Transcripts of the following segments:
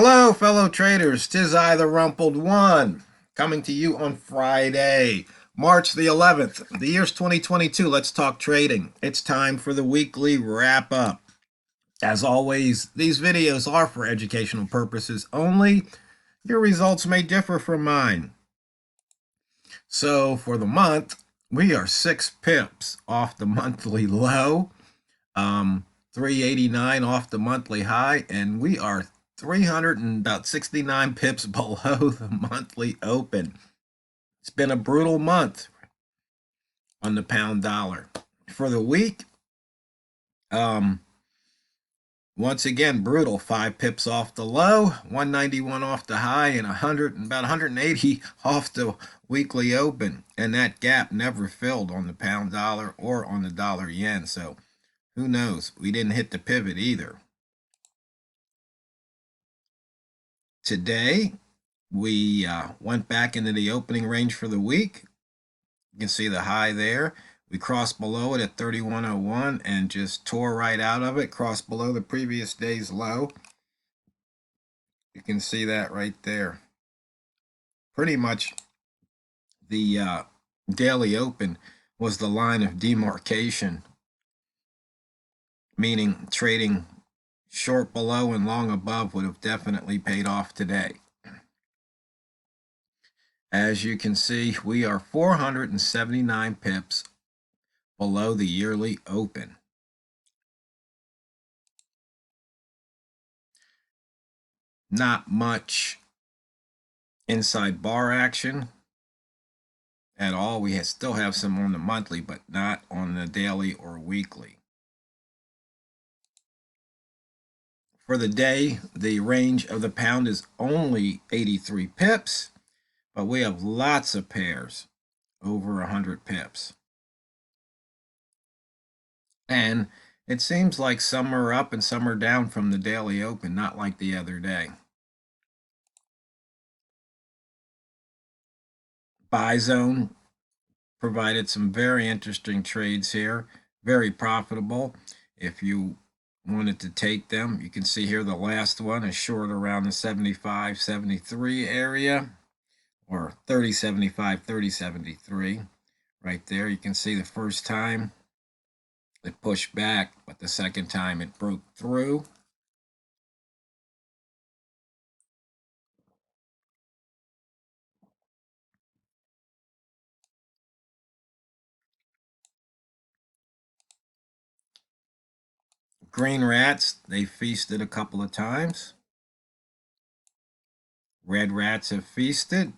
Hello, fellow traders. 'Tis I, the Rumpled One, coming to you on Friday, March the 11th. The year's 2022. Let's talk trading. It's time for the weekly wrap up. As always, these videos are for educational purposes only. Your results may differ from mine. So for the month, we are 6 pips off the monthly low, 389 off the monthly high, and we are 369 pips below the monthly open. It's been a brutal month on the pound dollar. For the week, once again, brutal. 5 pips off the low, 191 off the high, and about 180 off the weekly open. And that gap never filled on the pound dollar or on the dollar yen. So who knows? We didn't hit the pivot either. Today, we went back into the opening range for the week. You can see the high there. We crossed below it at 31.01 and just tore right out of it, crossed below the previous day's low. You can see that right there. Pretty much the daily open was the line of demarcation, meaning trading short below and long above would have definitely paid off today. As you can see, we are 479 pips below the yearly open. Not much inside bar action at all. We still have some on the monthly, but not on the daily or weekly. For the day, the range of the pound is only 83 pips, but we have lots of pairs over 100 pips. And it seems like some are up and some are down from the daily open, not like the other day. Buy zone provided some very interesting trades here, very profitable. If you wanted to take them, you can see here the last one is short around the 75, 73 area, or 30, 75, 30, 73. Right there, you can see the first time it pushed back, but the second time it broke through. Green rats, they feasted a couple of times. Red rats have feasted.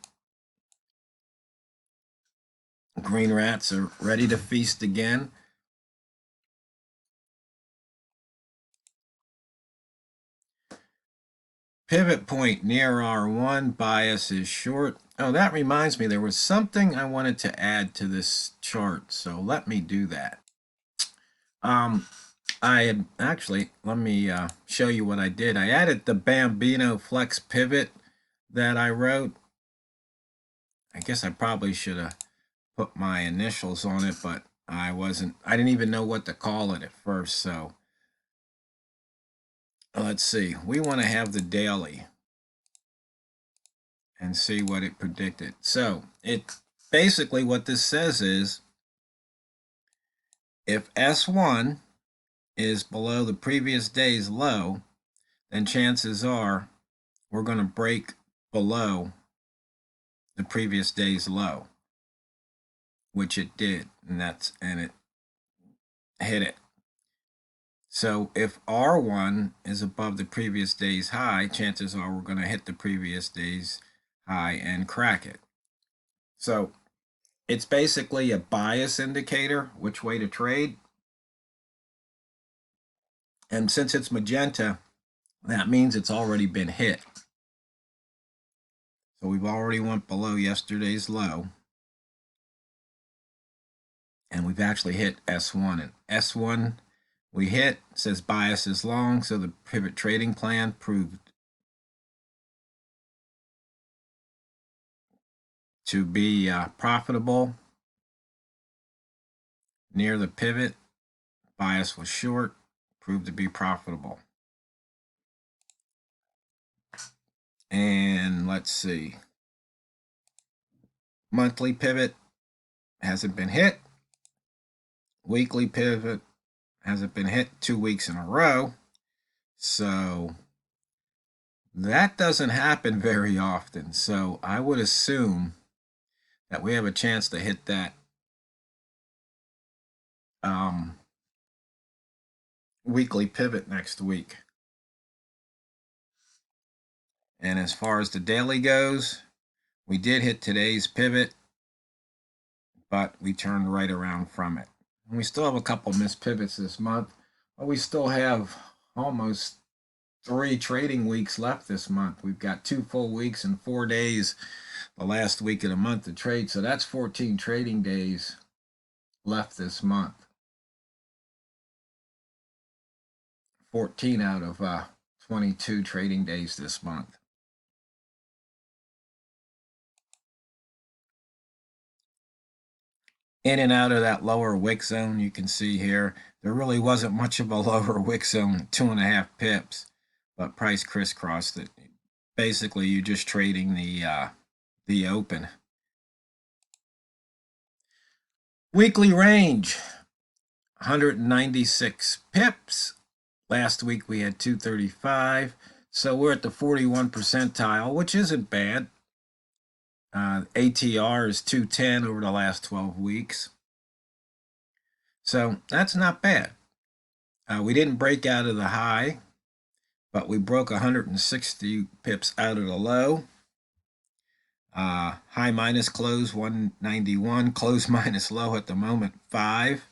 Green rats are ready to feast again. Pivot point near R1, bias is short. Oh, that reminds me, there was something I wanted to add to this chart, so let me do that. I had actually, let me show you what I did. I added the Bambino Flex Pivot that I wrote. I guess I probably should have put my initials on it, but I didn't even know what to call it at first. So let's see, we want to have the daily and see what it predicted. So it basically, what this says is, if S1 is below the previous day's low, then chances are we're going to break below the previous day's low, which it did, and it hit it. So if R1 is above the previous day's high, chances are we're going to hit the previous day's high and crack it. So it's basically a bias indicator, which way to trade. And since it's magenta, that means it's already been hit. So we've already went below yesterday's low. And we've actually hit S1. And S1 we hit, says bias is long, so the pivot trading plan proved to be profitable. Near the pivot, bias was short, proved to be profitable. And let's see. Monthly pivot hasn't been hit. Weekly pivot hasn't been hit 2 weeks in a row. So that doesn't happen very often. So I would assume that we have a chance to hit that weekly pivot next week. And as far as the daily goes, we did hit today's pivot, but we turned right around from it. And we still have a couple missed pivots this month, but we still have almost 3 trading weeks left this month. We've got 2 full weeks and 4 days the last week of the month to trade. So that's 14 trading days left this month. 14 out of 22 trading days this month. In and out of that lower wick zone, you can see here, there really wasn't much of a lower wick zone, 2.5 pips, but price crisscrossed it. Basically, you're just trading the open. Weekly range, 196 pips. Last week we had 235, so we're at the 41 percentile, which isn't bad. ATR is 210 over the last 12 weeks. So that's not bad. We didn't break out of the high, but we broke 160 pips out of the low. High minus close 191, close minus low at the moment 5.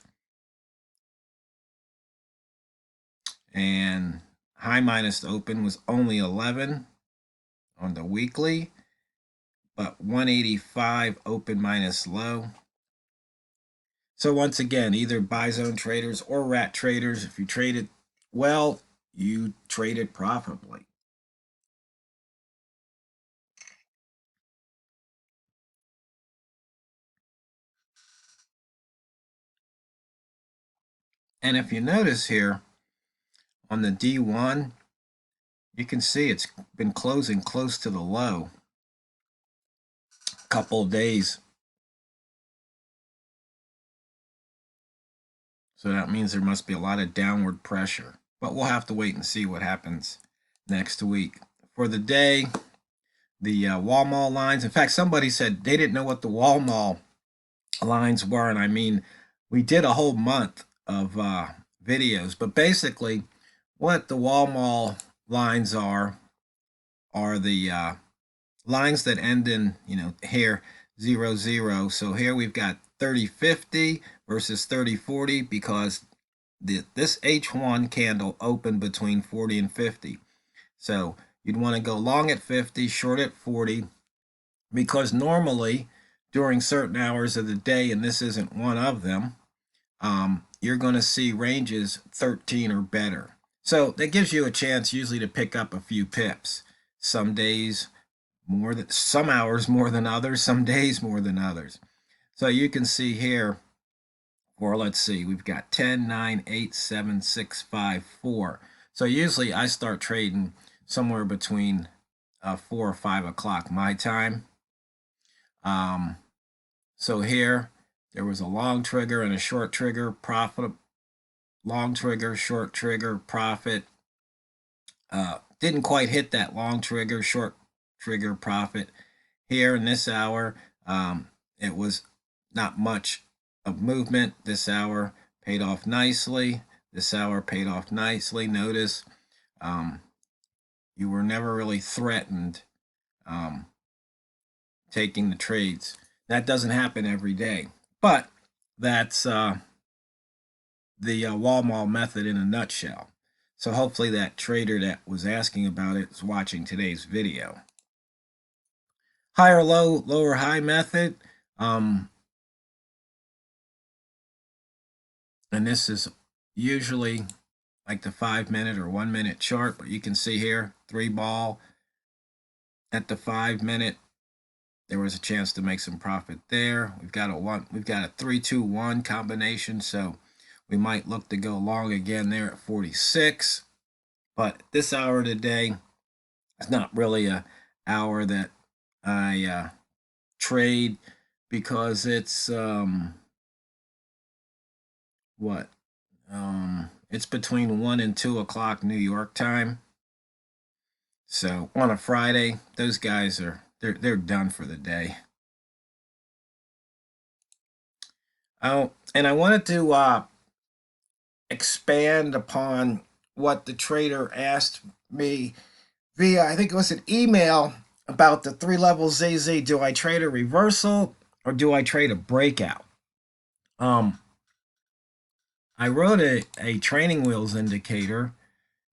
And high minus open was only 11 on the weekly, but 185 open minus low. So once again, either buy zone traders or rat traders, if you traded well, you traded profitably. And if you notice here on the D1, you can see it's been closing close to the low a couple of days. So that means there must be a lot of downward pressure. But we'll have to wait and see what happens next week. For the day, the wall mall lines. In fact, somebody said they didn't know what the wall mall lines were. And I mean, we did a whole month of videos. But basically, what the wall mall lines are the lines that end in, here, 0, 0. So here we've got 30.50 versus 30.40 because this H1 candle opened between 40 and 50. So you'd want to go long at 50, short at 40, because normally during certain hours of the day, and this isn't one of them, you're going to see ranges 13 or better. So that gives you a chance usually to pick up a few pips. Some days more than, some hours more than others, some days more than others. So you can see here, or let's see, we've got 10, 9, 8, 7, 6, 5, 4. So usually I start trading somewhere between 4 or 5 o'clock my time. So here there was a long trigger and a short trigger, profit, long trigger, short trigger, profit. Didn't quite hit that long trigger, short trigger, profit. Here in this hour, it was not much of movement. This hour paid off nicely. This hour paid off nicely. Notice you were never really threatened taking the trades. That doesn't happen every day, but that's the wall mall method in a nutshell. So hopefully that trader that was asking about it is watching today's video. Higher low, lower high method. And this is usually like the 5-minute or 1-minute chart, but you can see here 3 ball at the 5-minute. There was a chance to make some profit there. We've got a 3-2-1 combination, so we might look to go long again there at 46. But this hour today is not really a hour that I trade, because it's what it's between 1 and 2 o'clock New York time. So on a Friday, those guys they're done for the day. Oh, and I wanted to expand upon what the trader asked me via, I think it was an email, about the 3 level ZZ. Do I trade a reversal or do I trade a breakout? I wrote a training wheels indicator,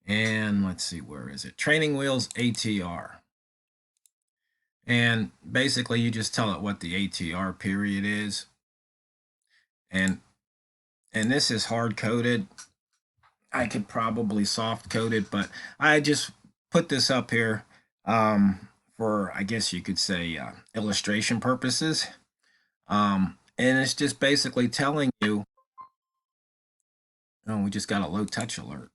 and let's see, where is it? Training wheels ATR. And basically you just tell it what the ATR period is. And this is hard coded. I could probably soft code it, but I just put this up here for, I guess you could say, illustration purposes. And it's just basically telling you, oh, we just got a low touch alert.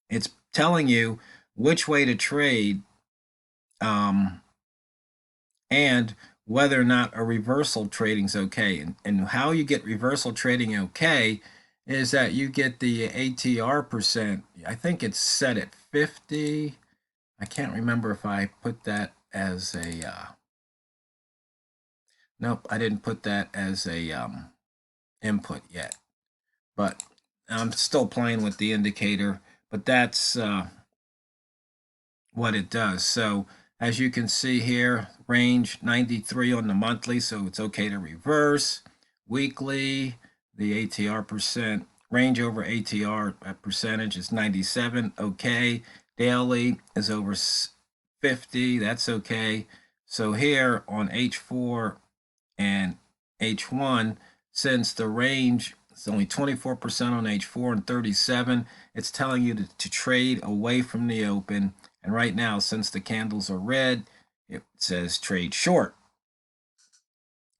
It's telling you which way to trade, and whether or not a reversal trading is okay. And how you get reversal trading okay is that you get the ATR percent. I think it's set at 50. I can't remember if I put that as a, nope, I didn't put that as a input yet. But I'm still playing with the indicator, but that's what it does. So as you can see here, range 93 on the monthly, so it's okay to reverse. Weekly, the ATR percent, range over ATR percentage is 97, okay. Daily is over 50, that's okay. So here on H4 and H1, since the range is only 24% on H4 and 37, it's telling you to trade away from the open. And right now, since the candles are red, it says trade short.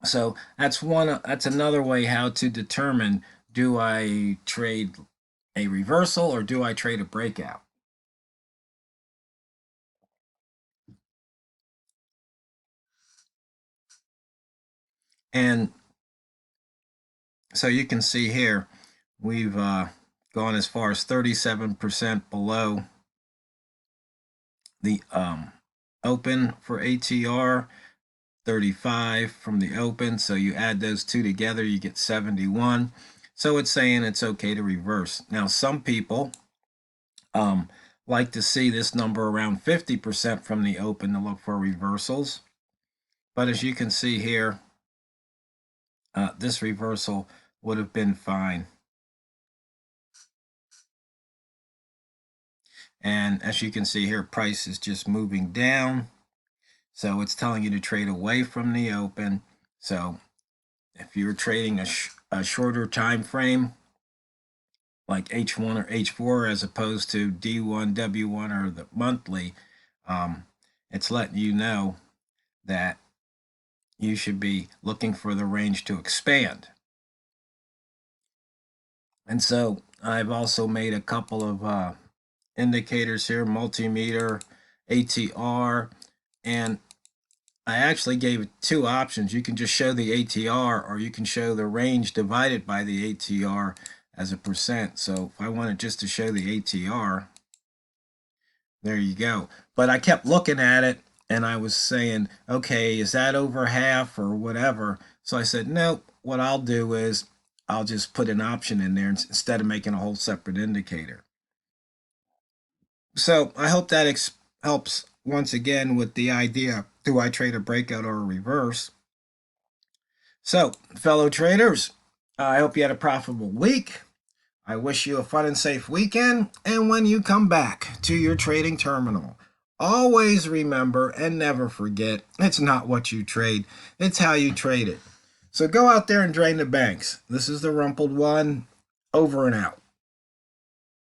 So that's another way how to determine, do I trade a reversal or do I trade a breakout? And so you can see here, we've gone as far as 37% below the open for ATR, 35 from the open. So you add those two together, you get 71. So it's saying it's okay to reverse. Now, some people like to see this number around 50% from the open to look for reversals. But as you can see here, this reversal would have been fine. And as you can see here, price is just moving down. So it's telling you to trade away from the open. So if you're trading a shorter time frame, like H1 or H4, as opposed to D1, W1, or the monthly, it's letting you know that you should be looking for the range to expand. And so I've also made a couple of indicators here, multimeter, ATR, and I actually gave it 2 options. You can just show the ATR, or you can show the range divided by the ATR as a percent. So if I wanted just to show the ATR, there you go. But I kept looking at it and I was saying, okay, is that over half or whatever? So I said, nope, what I'll do is I'll just put an option in there instead of making a whole separate indicator. So I hope that helps once again with the idea, do I trade a breakout or a reverse? So, fellow traders, I hope you had a profitable week. I wish you a fun and safe weekend. And when you come back to your trading terminal, always remember and never forget, it's not what you trade, it's how you trade it. So go out there and drain the banks. This is the Rumpled One, over and out.